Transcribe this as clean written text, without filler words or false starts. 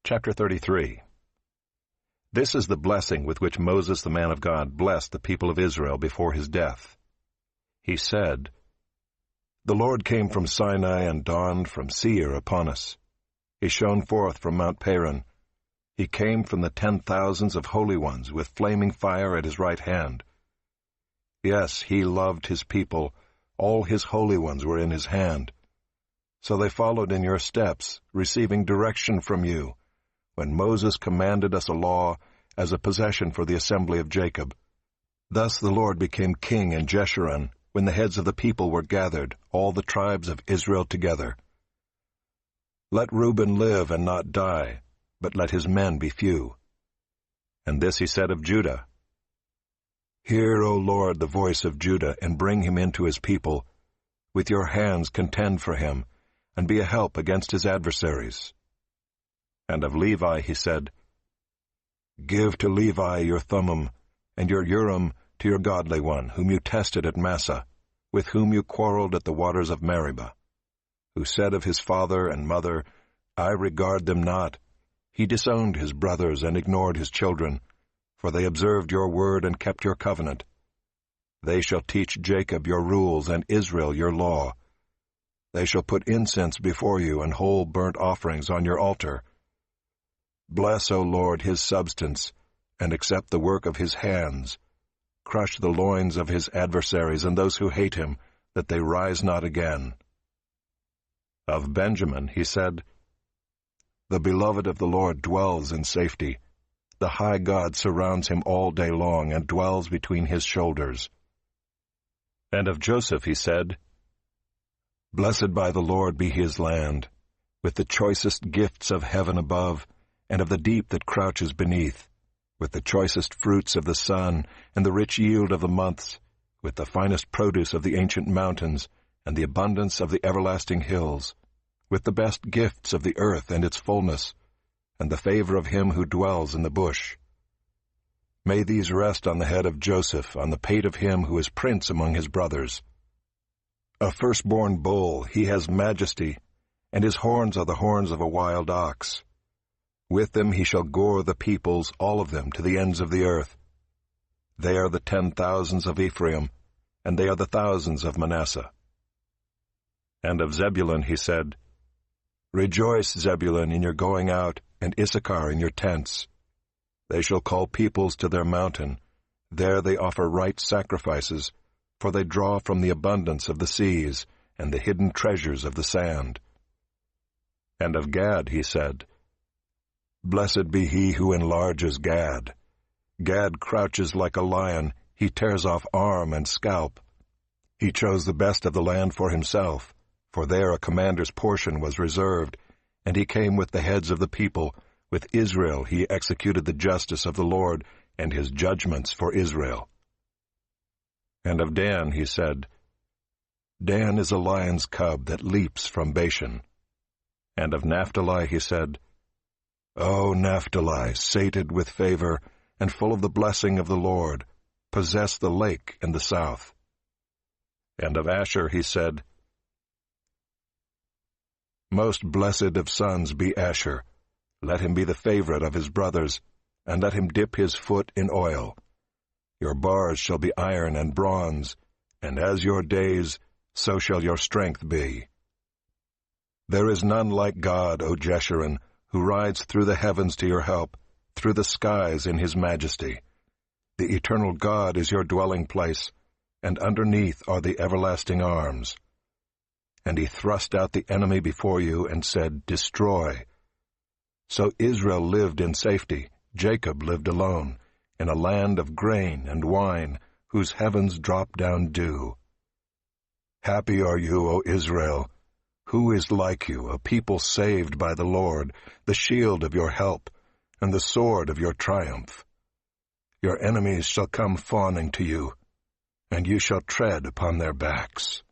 Chapter 33. This is the blessing with which Moses the man of God blessed the people of Israel before his death. He said, "The Lord came from Sinai and dawned from Seir upon us. He shone forth from Mount Paran. He came from the 10,000s of holy ones with flaming fire at his right hand. Yes, he loved his people. All his holy ones were in his hand. So they followed in your steps, receiving direction from you, when Moses commanded us a law as a possession for the assembly of Jacob. Thus the Lord became king in Jeshurun, when the heads of the people were gathered, all the tribes of Israel together. Let Reuben live and not die, but let his men be few." And this he said of Judah, "Hear, O Lord, the voice of Judah, and bring him into his people. With your hands contend for him, and be a help against his adversaries." And of Levi he said, "Give to Levi your Thummim, and your Urim to your godly one, whom you tested at Massah, with whom you quarreled at the waters of Meribah, who said of his father and mother, 'I regard them not.' He disowned his brothers and ignored his children, for they observed your word and kept your covenant. They shall teach Jacob your rules and Israel your law. They shall put incense before you and whole burnt offerings on your altar. Bless, O Lord, his substance, and accept the work of his hands. Crush the loins of his adversaries and those who hate him, that they rise not again." Of Benjamin he said, "The beloved of the Lord dwells in safety. The high God surrounds him all day long and dwells between his shoulders." And of Joseph he said, "Blessed by the Lord be his land, with the choicest gifts of heaven above, and of the deep that crouches beneath, with the choicest fruits of the sun, and the rich yield of the months, with the finest produce of the ancient mountains, and the abundance of the everlasting hills, with the best gifts of the earth and its fullness, and the favor of him who dwells in the bush. May these rest on the head of Joseph, on the pate of him who is prince among his brothers. A firstborn bull, he has majesty, and his horns are the horns of a wild ox. With them he shall gore the peoples, all of them, to the ends of the earth. They are the 10,000s of Ephraim, and they are the thousands of Manasseh." And of Zebulun he said, "Rejoice, Zebulun, in your going out, and Issachar in your tents. They shall call peoples to their mountain. There they offer right sacrifices, for they draw from the abundance of the seas and the hidden treasures of the sand." And of Gad he said, "Blessed be he who enlarges Gad. Gad crouches like a lion, he tears off arm and scalp. He chose the best of the land for himself, for there a commander's portion was reserved, and he came with the heads of the people. With Israel he executed the justice of the Lord and his judgments for Israel." And of Dan he said, "Dan is a lion's cub that leaps from Bashan." And of Naphtali he said, "O Naphtali, sated with favor, and full of the blessing of the Lord, possess the lake and the south." And of Asher he said, "Most blessed of sons be Asher. Let him be the favorite of his brothers, and let him dip his foot in oil. Your bars shall be iron and bronze, and as your days, so shall your strength be. There is none like God, O Jeshurun, who rides through the heavens to your help, through the skies in his majesty. The eternal God is your dwelling place, and underneath are the everlasting arms. And he thrust out the enemy before you and said, 'Destroy.' So Israel lived in safety, Jacob lived alone, in a land of grain and wine, whose heavens drop down dew. Happy are you, O Israel! Who is like you, a people saved by the Lord, the shield of your help, and the sword of your triumph? Your enemies shall come fawning to you, and you shall tread upon their backs."